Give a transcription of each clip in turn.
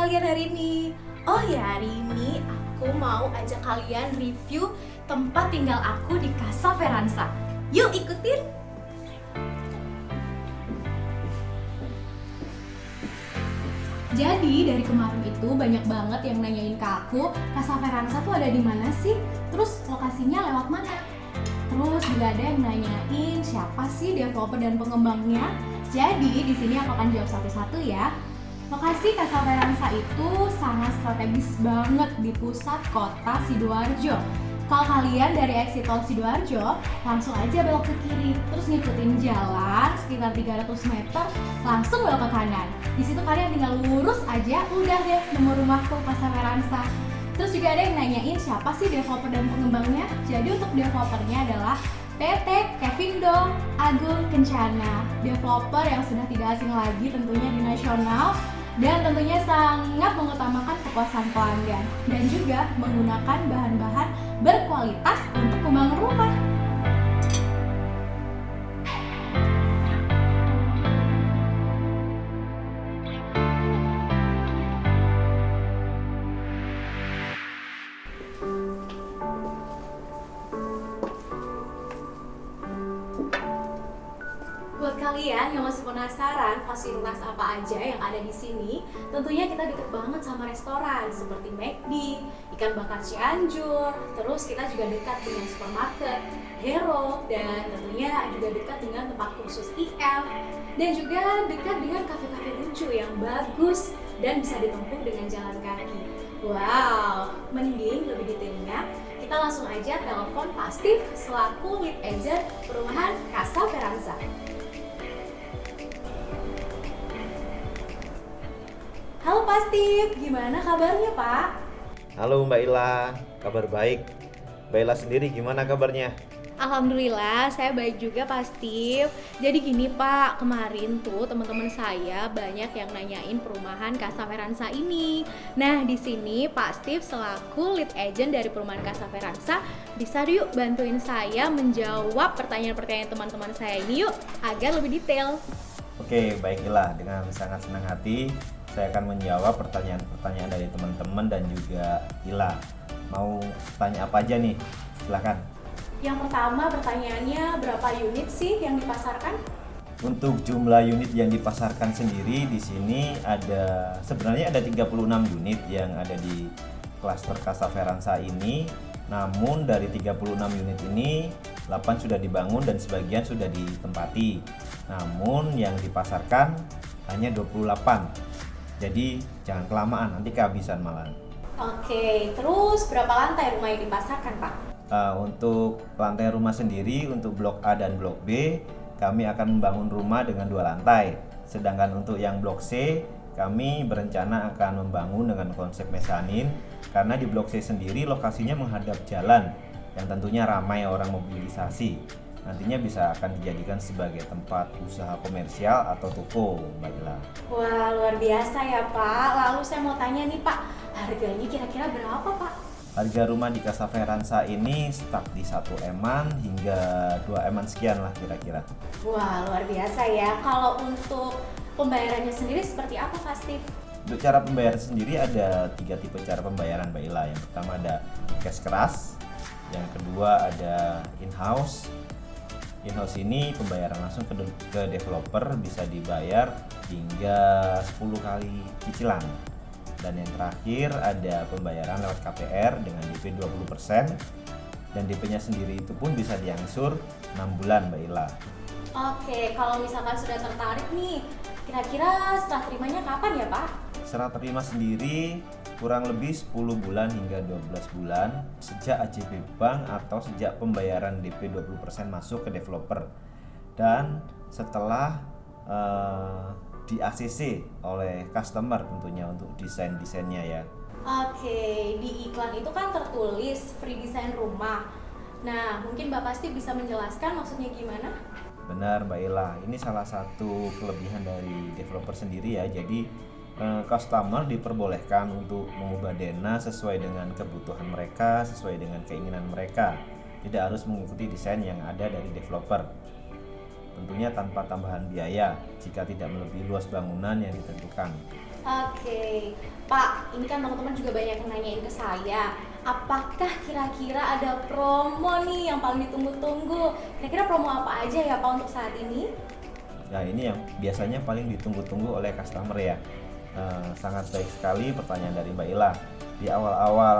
kalian hari ini? Oh ya, hari ini aku mau ajak kalian review tempat tinggal aku di Casa Veranza. Yuk ikutin! Jadi dari kemarin itu banyak banget yang nanyain ke aku, Casa Veranza tuh ada di mana sih? Terus lokasinya lewat mana? Terus juga ada yang nanyain siapa sih developer dan pengembangnya? Jadi di sini aku akan jawab satu-satu ya. Lokasi Casa Veranza itu sangat strategis banget di pusat kota Sidoarjo. Kalau kalian dari exit tol Sidoarjo, langsung aja belok ke kiri, terus ngikutin jalan sekitar 300 meter, langsung belok ke kanan. Di situ kalian tinggal lurus aja, udah deh nemu rumahku Casa Veranza. Terus juga ada yang nanyain siapa sih developer dan pengembangnya. Jadi untuk developernya adalah PT Kevindo Agung Kencana, developer yang sudah tidak asing lagi tentunya di nasional dan tentunya sangat mengutamakan kepuasan pelanggan dan juga menggunakan bahan-bahan berkualitas untuk membangun rumah. Buat kalian yang masih penasaran fasilitas apa aja yang ada di sini, tentunya kita deket banget sama restoran seperti McD, Ikan Bakar Cianjur, terus kita juga dekat dengan supermarket, Hero, dan tentunya juga dekat dengan tempat kursus IF, dan juga dekat dengan kafe-kafe lucu yang bagus dan bisa ditempuh dengan jalan kaki. Wow, mending lebih detailnya kita langsung aja telepon Pak Steve selaku lead agent perumahan Casa Veranza. Halo Pak Steve, gimana kabarnya Pak? Halo Mbak Ila, kabar baik. Mbak Ila sendiri gimana kabarnya? Alhamdulillah, saya baik juga Pak Steve. Jadi gini Pak, kemarin tuh teman-teman saya banyak yang nanyain perumahan Casa Veranza ini. Nah di sini Pak Steve selaku lead agent dari perumahan Casa Veranza bisa yuk bantuin saya menjawab pertanyaan-pertanyaan teman-teman saya ini yuk agar lebih detail. Oke, baik Ila, dengan sangat senang hati saya akan menjawab pertanyaan-pertanyaan dari teman-teman dan juga Ila. Mau tanya apa aja nih? Silahkan. Yang pertama pertanyaannya, berapa unit sih yang dipasarkan? Untuk jumlah unit yang dipasarkan sendiri di sini sebenarnya ada 36 unit yang ada di klaster Casa Veranza ini. Namun dari 36 unit ini 8 sudah dibangun dan sebagian sudah ditempati. Namun yang dipasarkan hanya 28. Jadi jangan kelamaan, nanti kehabisan malah. Oke, terus berapa lantai rumah yang dipasarkan Pak? Untuk lantai rumah sendiri, untuk blok A dan blok B, kami akan membangun rumah dengan 2 lantai. Sedangkan untuk yang blok C, kami berencana akan membangun dengan konsep mezanin. Karena di blok C sendiri lokasinya menghadap jalan, yang tentunya ramai orang mobilisasi. Nantinya bisa akan dijadikan sebagai tempat usaha komersial atau toko, Mbak Ila. Wah, luar biasa ya Pak. Lalu saya mau tanya nih Pak, harganya kira-kira berapa Pak? Harga rumah di Casa Veranza ini start di 1 eman hingga 2 eman sekian lah kira-kira. Wah, luar biasa ya. Kalau untuk pembayarannya sendiri seperti apa Pak Steve? Untuk cara pembayaran sendiri ada 3 tipe cara pembayaran, Mbak Ila. Yang pertama ada cash keras, yang kedua ada in-house. In-house ini pembayaran langsung ke developer, bisa dibayar hingga 10 kali cicilan. Dan yang terakhir ada pembayaran lewat KPR dengan DP 20%, dan DP-nya sendiri itu pun bisa diangsur 6 bulan, Mbak Ila. Oke, kalau misalkan sudah tertarik nih, kira-kira setelah terimanya kapan ya Pak? Serah terima sendiri kurang lebih 10 bulan hingga 12 bulan sejak AJB Bank atau sejak pembayaran DP 20% masuk ke developer, dan setelah di ACC oleh customer tentunya untuk desainnya ya. Oke, di iklan itu kan tertulis free desain rumah. Nah, mungkin Bapak Steve bisa menjelaskan maksudnya gimana? Benar Mbak Ila, ini salah satu kelebihan dari developer sendiri ya. Jadi customer diperbolehkan untuk mengubah dana sesuai dengan kebutuhan mereka, sesuai dengan keinginan mereka. Tidak harus mengikuti desain yang ada dari developer. Tentunya tanpa tambahan biaya jika tidak melebihi luas bangunan yang ditentukan. Oke, Pak, ini kan teman-teman juga banyak yang nanyain ke saya. Apakah kira-kira ada promo nih yang paling ditunggu-tunggu? Kira-kira promo apa aja ya Pak untuk saat ini? Nah, ini yang biasanya paling ditunggu-tunggu oleh customer ya. Sangat baik sekali pertanyaan dari Mbak Ila. Di awal-awal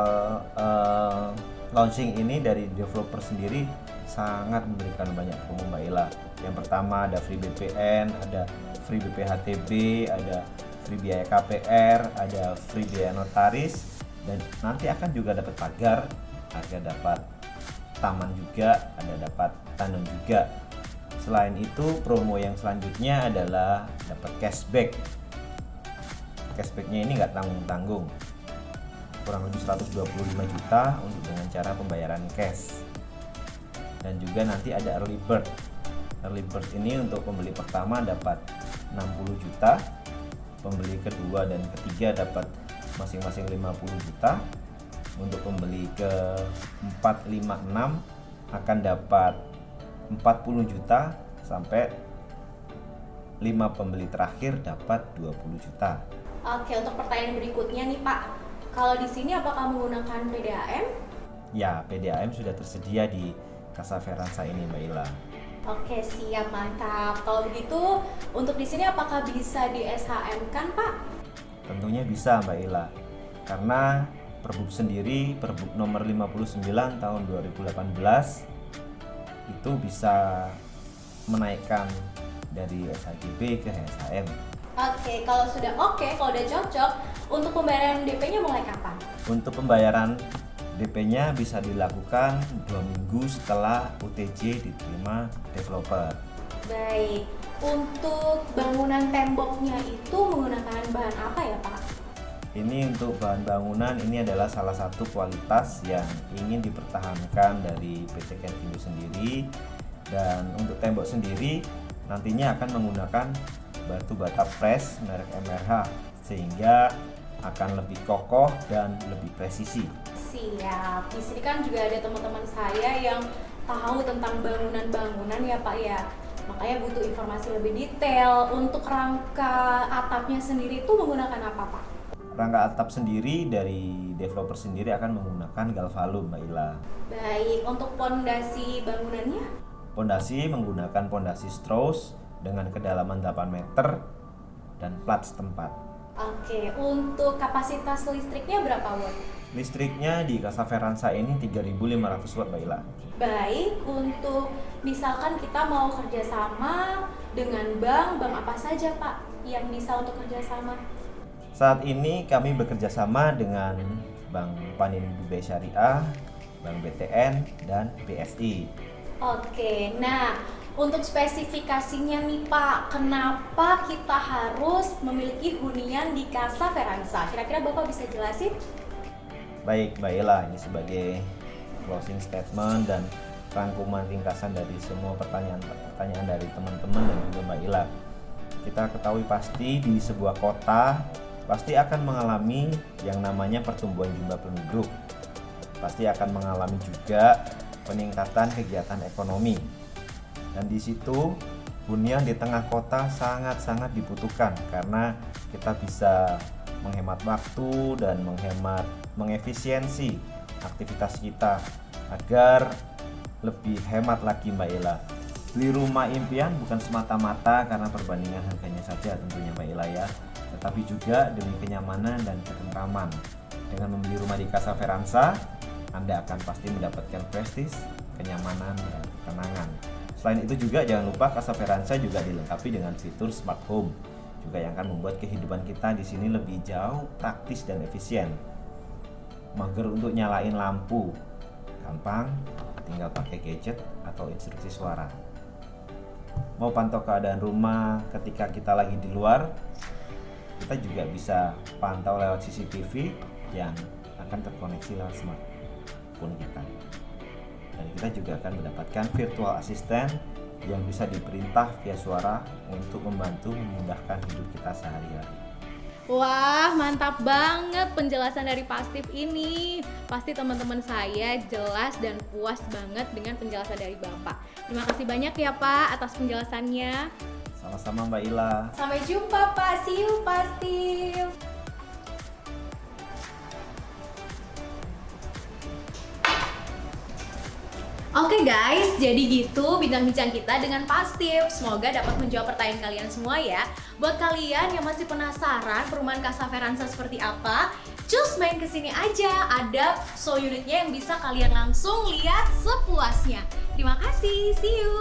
launching ini dari developer sendiri sangat memberikan banyak promo Mbak Ila. Yang pertama ada free BPN, ada free BPHTB, ada free biaya KPR, ada free biaya notaris, dan nanti akan juga dapat pagar, ada dapat taman juga, ada dapat tanun juga. Selain itu, promo yang selanjutnya adalah dapat cashback. Cashbacknya ini nggak tanggung-tanggung, kurang lebih 125 juta untuk dengan cara pembayaran cash. Dan juga nanti ada early bird. Early bird ini untuk pembeli pertama dapat 60 juta, pembeli kedua dan ketiga dapat masing-masing 50 juta. Untuk pembeli ke 4, 5, 6 akan dapat 40 juta, sampai 5 pembeli terakhir dapat 20 juta. Oke, untuk pertanyaan berikutnya nih Pak, kalau di sini apakah menggunakan PDAM? Ya, PDAM sudah tersedia di Casa Veranza ini Mbak Ila. Oke, siap, mantap. Kalau begitu, untuk di sini apakah bisa di SHM kan Pak? Tentunya bisa Mbak Ila, karena Perbuk sendiri, Perbuk nomor 59 tahun 2018 itu bisa menaikkan dari SHGB ke SHM. Oke, kalau sudah kalau udah cocok, untuk pembayaran DP-nya mulai kapan? Untuk pembayaran DP-nya bisa dilakukan 2 minggu setelah UTJ diterima developer. Baik, untuk bangunan temboknya itu menggunakan bahan apa ya Pak? Ini untuk bahan bangunan, ini adalah salah satu kualitas yang ingin dipertahankan dari PT Kenkindo sendiri. Dan untuk tembok sendiri nantinya akan menggunakan batu bata pres merek MRH, sehingga akan lebih kokoh dan lebih presisi. Siap, di sini kan juga ada teman-teman saya yang tahu tentang bangunan-bangunan ya Pak ya. Makanya butuh informasi lebih detail. Untuk rangka atapnya sendiri itu menggunakan apa Pak? Rangka atap sendiri dari developer sendiri akan menggunakan Galvalum Mbak Ila. Baik, untuk pondasi bangunannya? Pondasi menggunakan pondasi Strauss dengan kedalaman 8 meter dan plat setempat. Oke, untuk kapasitas listriknya berapa watt? Listriknya di Casa Veranza ini 3.500 watt Mbak Ila. Baik, untuk misalkan kita mau kerjasama dengan bank apa saja Pak yang bisa untuk kerjasama? Saat ini kami bekerja sama dengan Bank Panin Dubai Syariah, Bank BTN, dan BSI. Oke, nah untuk spesifikasinya nih Pak, kenapa kita harus memiliki hunian di Casa Veranza? Kira-kira Bapak bisa jelasin? Baik Mbak Ila, ini sebagai closing statement dan rangkuman ringkasan dari semua pertanyaan dari teman-teman dan juga Mbak Ila. Kita ketahui pasti di sebuah kota pasti akan mengalami yang namanya pertumbuhan jumlah penduduk. Pasti akan mengalami juga peningkatan kegiatan ekonomi. Dan di situ hunian di tengah kota sangat-sangat dibutuhkan karena kita bisa menghemat waktu dan mengefisiensi aktivitas kita agar lebih hemat lagi Mbak Ila. Beli rumah impian bukan semata-mata karena perbandingan harganya saja tentunya Mbak Ila ya, tetapi juga demi kenyamanan dan ketentraman. Dengan membeli rumah di Casa Veranza, Anda akan pasti mendapatkan prestis, kenyamanan, dan ketenangan. Selain itu juga jangan lupa Casa Veranza juga dilengkapi dengan fitur smart home, juga yang akan membuat kehidupan kita di sini lebih jauh praktis dan efisien. Mager untuk nyalain lampu, gampang, tinggal pakai gadget atau instruksi suara. Mau pantau keadaan rumah ketika kita lagi di luar, kita juga bisa pantau lewat CCTV yang akan terkoneksi lewat smartphone kita. Dan kita juga akan mendapatkan virtual assistant yang bisa diperintah via suara untuk membantu memudahkan hidup kita sehari-hari. Wah, mantap banget penjelasan dari Pak Steve ini. Pasti teman-teman saya jelas dan puas banget dengan penjelasan dari Bapak. Terima kasih banyak ya Pak atas penjelasannya. Sama-sama Mbak Ila. Sampai jumpa Pak, see you Pak Steve. Oke guys, jadi gitu bincang-bincang kita dengan Pak Steve. Semoga dapat menjawab pertanyaan kalian semua ya. Buat kalian yang masih penasaran perumahan Casa Verance seperti apa, cus main kesini aja. Ada show unitnya yang bisa kalian langsung lihat sepuasnya. Terima kasih, see you.